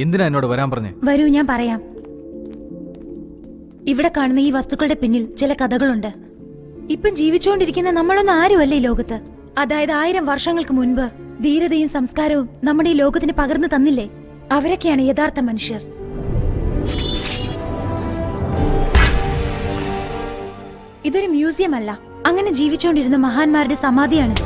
എന്തിനാ എന്നോട് വരാൻ പറഞ്ഞേ? വരൂ, ഞാൻ പറയാം. ഇവിടെ കാണുന്ന ഈ വസ്തുക്കളുടെ പിന്നിൽ ചില കഥകളുണ്ട്. ഇപ്പം ജീവിച്ചുകൊണ്ടിരിക്കുന്ന നമ്മളൊന്നും ആരുമല്ല ഈ ലോകത്ത്. അതായത് 1000 വർഷങ്ങൾക്ക് മുൻപ് ധീരതയും സംസ്കാരവും നമ്മുടെ ഈ ലോകത്തിന് പകർന്നു തന്നില്ലേ, അവരൊക്കെയാണ് യഥാർത്ഥ മനുഷ്യർ. ഇതൊരു മ്യൂസിയം അല്ല, അങ്ങനെ ജീവിച്ചുകൊണ്ടിരുന്ന മഹാന്മാരുടെ സമാധിയാണ്.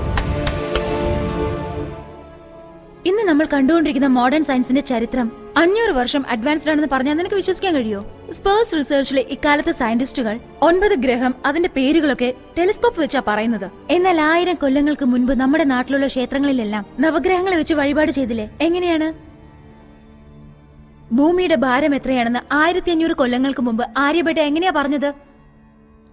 ഇന്ന് നമ്മൾ കണ്ടുകൊണ്ടിരിക്കുന്ന മോഡേൺ സയൻസിന്റെ ചരിത്രം 500 വർഷം അഡ്വാൻസ്ഡ് ആണെന്ന് പറഞ്ഞാൽ നിനക്ക് വിശ്വസിക്കാൻ കഴിയുമോ? സ്പേസ് റിസർച്ചിലെ ഇക്കാലത്തെ സയന്റിസ്റ്റുകൾ 9 ഗ്രഹം, അതിന്റെ പേരുകളൊക്കെ ടെലിസ്കോപ്പ് വെച്ചാ പറയുന്നത്. എന്നാൽ 1000 കൊല്ലങ്ങൾക്ക് മുൻപ് നമ്മുടെ നാട്ടിലുള്ള ക്ഷേത്രങ്ങളിലെല്ലാം നവഗ്രഹങ്ങളെ വെച്ച് വഴിപാട് ചെയ്തില്ലേ? എങ്ങനെയാണ്? ഭൂമിയുടെ ഭാരം എത്രയാണെന്ന് 1500 കൊല്ലങ്ങൾക്ക് മുമ്പ് ആര്യഭട്ട എങ്ങനെയാ പറഞ്ഞത്?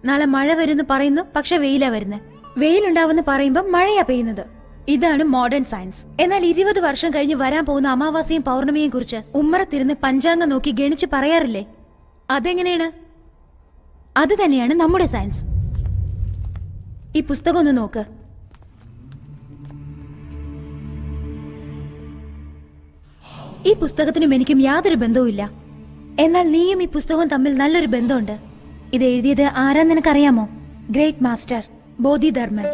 നാളെ മഴ വരുന്നു പറയുന്നു, പക്ഷെ വെയിലാ വരുന്നത്. വെയിലുണ്ടാവുന്ന പറയുമ്പോ മഴയാ പെയ്യുന്നത്. ഇതാണ് മോഡേൺ സയൻസ്. എന്നാൽ 20 വർഷം കഴിഞ്ഞ് വരാൻ പോകുന്ന അമാവാസിയും പൗർണമിയെയും കുറിച്ച് ഉമ്മറത്തിരുന്ന് പഞ്ചാംഗം നോക്കി ഗണിച്ച് പറയാറില്ലേ? അതെങ്ങനെയാണ്? അത് തന്നെയാണ് നമ്മുടെ സയൻസ്. ഈ പുസ്തകം ഒന്ന് നോക്ക്. ഈ പുസ്തകത്തിനും എനിക്കും യാതൊരു ബന്ധവുമില്ല. എന്നാൽ നീയും ഈ പുസ്തകവും തമ്മിൽ നല്ലൊരു ബന്ധമുണ്ട്. ഇത് എഴുതിയത് ആരാന്ന് നിനക്കറിയാമോ? Great master Bodhidharma.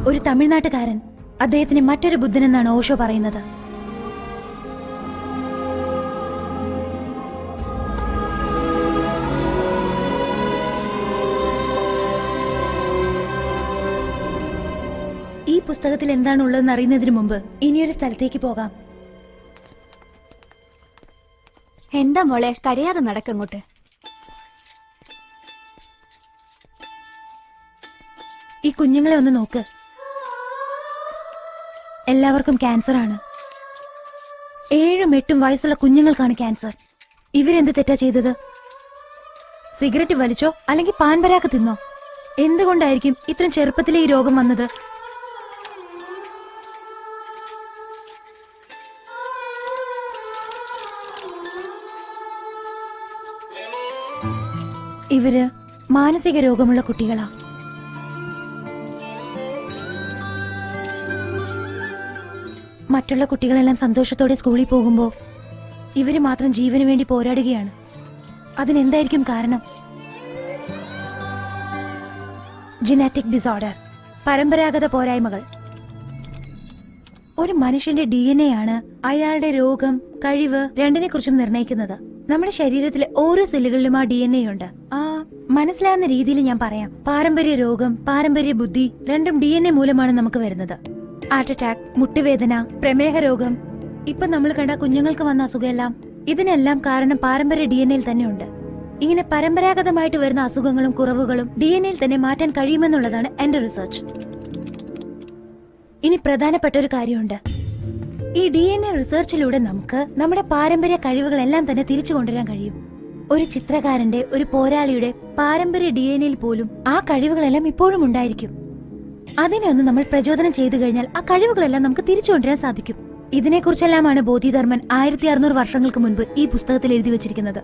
ഒരു തമിഴ്നാട്ടുകാരൻ. അദ്ദേഹത്തിന് മറ്റൊരു ബുദ്ധനെന്നാണ് ഓഷോ പറയുന്നത്. ഈ പുസ്തകത്തിൽ എന്താണ് ഉള്ളതെന്ന് അറിയുന്നതിന് മുമ്പ് ഇനിയൊരു സ്ഥലത്തേക്ക് പോകാം. എന്താ മോളെ, കരയാതെ നടക്കങ്ങോട്ട്. ഈ കുഞ്ഞുങ്ങളെ ഒന്ന് നോക്ക്. എല്ലാവർക്കും ക്യാൻസർ ആണ്. 7ഉം 8ഉം വയസ്സുള്ള കുഞ്ഞുങ്ങൾക്കാണ് ക്യാൻസർ. ഇവരെന്ത് തെറ്റാ ചെയ്തത്? സിഗരറ്റ് വലിച്ചോ അല്ലെങ്കിൽ പാൻപരാക്ക് തിന്നോ? എന്തുകൊണ്ടായിരിക്കും ഇത്രയും ചെറുപ്പത്തിലെ ഈ രോഗം വന്നത്? ഇവര് മാനസിക രോഗമുള്ള കുട്ടികളാ. മറ്റുള്ള കുട്ടികളെല്ലാം സന്തോഷത്തോടെ സ്കൂളിൽ പോകുമ്പോ ഇവര് മാത്രം ജീവന് വേണ്ടി പോരാടുകയാണ്. അതിനെന്തായിരിക്കും കാരണം? ജനറ്റിക് ഡിസോർഡർ, പരമ്പരാഗത പോരായ്മകൾ. ഒരു മനുഷ്യന്റെ DNA ആണ് അയാളുടെ രോഗം, കഴിവ് രണ്ടിനെ കുറിച്ചും നിർണയിക്കുന്നത്. നമ്മുടെ ശരീരത്തിലെ ഓരോ സെല്ലുകളിലും ആ DNA ഉണ്ട്. മനസ്സിലാകുന്ന രീതിയിൽ ഞാൻ പറയാം. പാരമ്പര്യ രോഗം, പാരമ്പര്യ ബുദ്ധി രണ്ടും DNA മൂലമാണ് നമുക്ക് വരുന്നത്. ഹാർട്ട് അറ്റാക്ക്, മുട്ടുവേദന, പ്രമേഹ രോഗം, ഇപ്പൊ നമ്മൾ കണ്ട കുഞ്ഞുങ്ങൾക്ക് വന്ന അസുഖമെല്ലാം ഇതിനെല്ലാം കാരണം പാരമ്പര്യ DNAയിൽ തന്നെ ഉണ്ട്. ഇങ്ങനെ പരമ്പരാഗതമായിട്ട് വരുന്ന അസുഖങ്ങളും കുറവുകളും DNAയിൽ തന്നെ മാറ്റാൻ കഴിയുമെന്നുള്ളതാണ് എന്റെ റിസർച്ച്. ഇനി പ്രധാനപ്പെട്ട ഒരു കാര്യമുണ്ട്. ഈ DNA റിസർച്ചിലൂടെ നമുക്ക് നമ്മുടെ പാരമ്പര്യ കഴിവുകളെല്ലാം തന്നെ തിരിച്ചു കൊണ്ടുവരാൻ കഴിയും. ഒരു ചിത്രകാരന്റെ, ഒരു പോരാളിയുടെ പാരമ്പര്യ DNAയിൽ പോലും ആ കഴിവുകളെല്ലാം ഇപ്പോഴും ഉണ്ടായിരിക്കും. അതിനെ ഒന്ന് നമ്മൾ പ്രചോദനം ചെയ്തു കഴിഞ്ഞാൽ ആ കഴിവുകളെല്ലാം നമുക്ക് തിരിച്ചു കൊണ്ടുവരാൻ സാധിക്കും. ഇതിനെക്കുറിച്ചെല്ലാമാണ് ബോധിധർമ്മൻ 1600 വർഷങ്ങൾക്ക് മുൻപ് ഈ പുസ്തകത്തിൽ എഴുതി വെച്ചിരിക്കുന്നത്.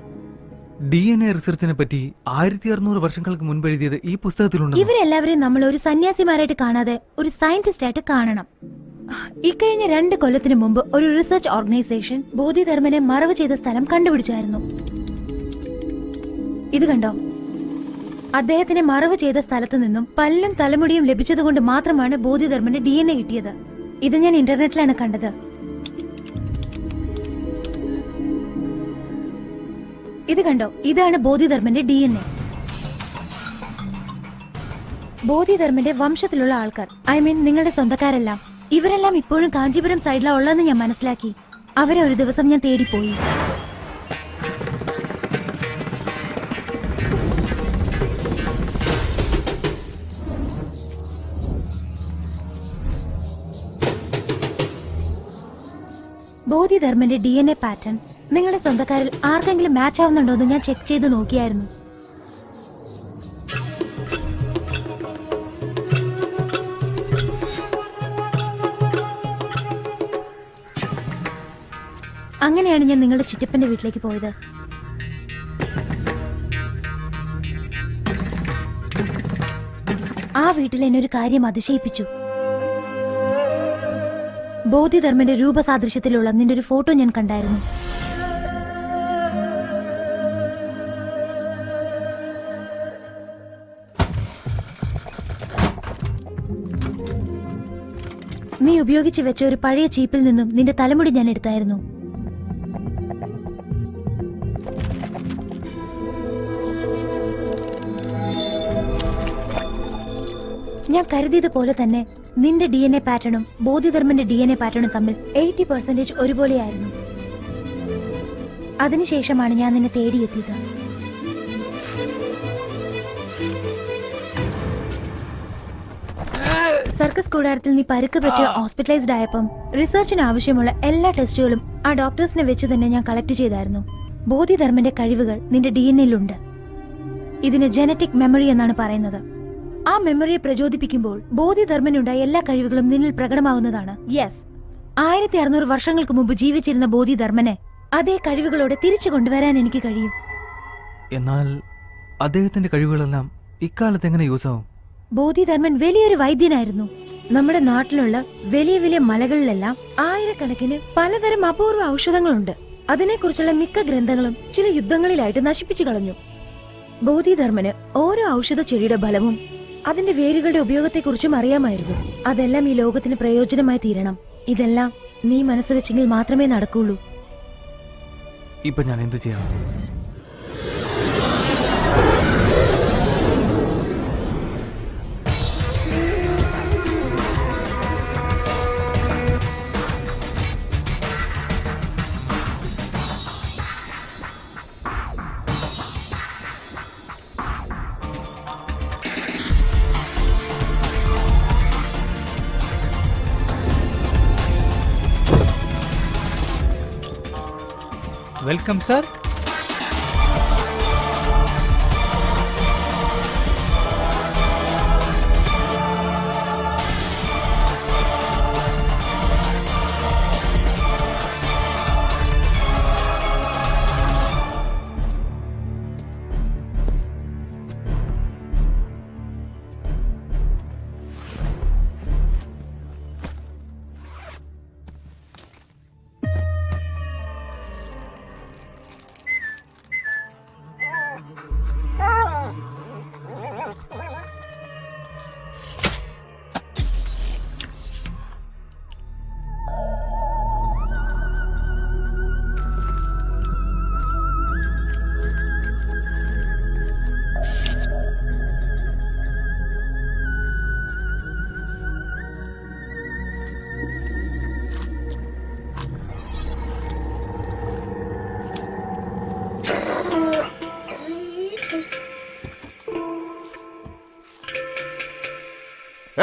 DNA റിസർച്ചിനെ പറ്റി 1600 വർഷങ്ങൾക്ക് മുൻപ് എഴുതിയത് ഈ പുസ്തകത്തിലുണ്ട്. ഇവരെല്ലാവരെയും നമ്മൾ ഒരു സന്യാസിമാരായിട്ട് കാണാതെ ഒരു സയന്റിസ്റ്റ് ആയിട്ട് കാണണം. ഇക്കഴിഞ്ഞ 2 കൊല്ലത്തിന് മുമ്പ് ഒരു റിസർച്ച് ഓർഗനൈസേഷൻ ബോധിധർമ്മനെ മറവ് ചെയ്ത സ്ഥലം കണ്ടുപിടിച്ചായിരുന്നു. ഇത് കണ്ടോ? അദ്ദേഹത്തിനെ മറവ് ചെയ്ത സ്ഥലത്ത് നിന്നും പല്ലും തലമുടിയും ലഭിച്ചതുകൊണ്ട് മാത്രമാണ് ബോധിധർമ്മന്റെ DNA കിട്ടിയത്. ഇത് ഞാൻ ഇന്റർനെറ്റിലാണ് കണ്ടത്. ഇത് കണ്ടോ? ഇതാണ് ബോധിധർമ്മന്റെ DNA. ബോധിധർമ്മന്റെ വംശത്തിലുള്ള ആൾക്കാർ, ഐ മീൻ നിങ്ങളുടെ സ്വന്തക്കാരെല്ലാം, ഇവരെല്ലാം ഇപ്പോഴും കാഞ്ചീപുരം സൈഡിലാണ് ഉള്ളതെന്ന് ഞാൻ മനസ്സിലാക്കി. അവരെ ഒരു ദിവസം ഞാൻ തേടിപ്പോയി. ബോധിധർമ്മന്റെ DNA പാറ്റേൺ നിങ്ങളുടെ സ്വന്തക്കാരിൽ ആർക്കെങ്കിലും മാച്ച് ആവുന്നുണ്ടോ എന്ന് ഞാൻ ചെക്ക് ചെയ്ത് നോക്കിയായിരുന്നു. അങ്ങനെയാണ് ഞാൻ നിങ്ങളുടെ ചിറ്റപ്പന്റെ വീട്ടിലേക്ക് പോയത്. ആ വീട്ടിൽ എന്നെ ഒരു കാര്യം അതിശയിപ്പിച്ചു. ബോധിധർമ്മന്റെ രൂപസാദൃശ്യത്തിലുള്ള നിന്റെ ഒരു ഫോട്ടോ ഞാൻ കണ്ടായിരുന്നു. നീ ഉപയോഗിച്ചു വെച്ച ഒരു പഴയ ചീപ്പിൽ നിന്നും നിന്റെ തലമുടി ഞാൻ എടുത്തായിരുന്നു. ഞാൻ കരുതിയതുപോലെ തന്നെ നിന്റെ DNA പാറ്റേണും ബോധിധർമ്മന്റെ DNA പാറ്റേണും തമ്മിൽ 80% ഒരുപോലെയായിരുന്നു. അതിനുശേഷമാണ് ഞാൻ നിന്നെ തേടിയെത്തിയത്. സർക്കസ് കൂടാരത്തിൽ നീ പരുക്ക് പറ്റിയ ഹോസ്പിറ്റലൈസ്ഡ് ആയപ്പം റിസർച്ചിന് ആവശ്യമുള്ള എല്ലാ ടെസ്റ്റുകളും ആ ഡോക്ടേഴ്സിനെ വെച്ച് തന്നെ ഞാൻ കളക്ട് ചെയ്തായിരുന്നു. ബോധിധർമ്മന്റെ കഴിവുകൾ നിന്റെ DNAയിലുണ്ട്. ഇതിന് ജനറ്റിക് മെമ്മറി എന്നാണ് പറയുന്നത്. ആ മെമ്മറിയെ പ്രചോദിപ്പിക്കുമ്പോൾ ബോധിധർമ്മനുണ്ടായ എല്ലാ കഴിവുകളും നിന്നിൽ പ്രകടമാവുന്നതാണ്. യെസ്, 1600 വർഷങ്ങൾക്ക് മുമ്പ് ജീവിച്ചിരുന്ന ബോധിധർമ്മനെ അതേ കഴിവുകളോടെ തിരിച്ചു കൊണ്ടുവരാൻ എനിക്ക് കഴിയും. എന്നാൽ അദ്ദേഹത്തിന്റെ കഴിവുകളെല്ലാം ഇക്കാലത്ത് എങ്ങനെ യൂസ് ആവും? ബോധിധർമ്മൻ വലിയൊരു വൈദ്യനായിരുന്നു. നമ്മുടെ നാട്ടിലുള്ള വലിയ വലിയ മലകളിലെല്ലാം ആയിരക്കണക്കിന് പലതരം അപൂർവ ഔഷധങ്ങളുണ്ട്. അതിനെക്കുറിച്ചുള്ള മിക്ക ഗ്രന്ഥങ്ങളും ചില യുദ്ധങ്ങളിലായിട്ട് നശിപ്പിച്ചു കളഞ്ഞു. ബോധിധർമ്മന് ഓരോ ഔഷധ ചെടിയുടെ ഫലവും അതിന്റെ വേരുകളുടെ ഉപയോഗത്തെക്കുറിച്ചും അറിയാമായിരുന്നു. അതെല്ലാം ഈ ലോകത്തിന് പ്രയോജനമായി തീരണം. ഇതെല്ലാം നീ മനസ്സ് വെച്ചെങ്കിൽ മാത്രമേ നടക്കുള്ളൂ. ഇപ്പൊ ഞാൻ എന്ത് ചെയ്യണം? Welcome sir.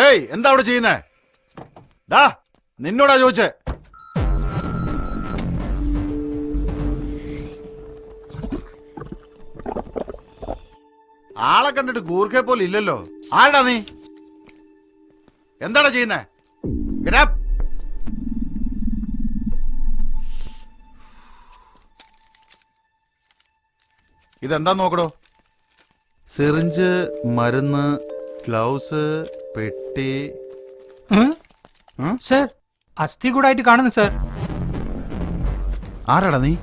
ഏയ്, എന്താ അവിടെ ചെയ്യുന്നേ? ഡാ, നിന്നോടാ ചോദിച്ചേ. ആളെ കണ്ടിട്ട് ഗൂർഖെ പോലെ ഇല്ലല്ലോ. ആരടാ നീ? എന്താടാ ചെയ്യുന്നേ? ഗ്രാബ്. ഇതെന്താ നോക്കടോ? സിറിഞ്ച്, മരുന്ന്, ഗ്ലൗസ്, പെട്ടി. സർ, അസ്ഥി കൂടായിട്ട് കാണുന്നു സർ. ആരാടാ നീ?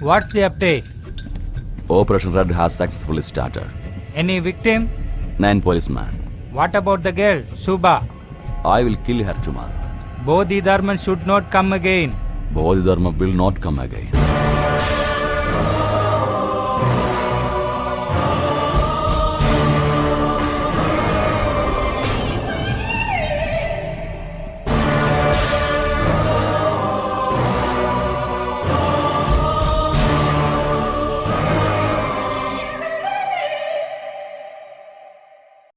What's the update? Operation Red has successfully started. Any victim? 9 policemen. What about the girl, Subha? I will kill her tomorrow. Bodhidharman should not come again. Bodhidharma will not come again.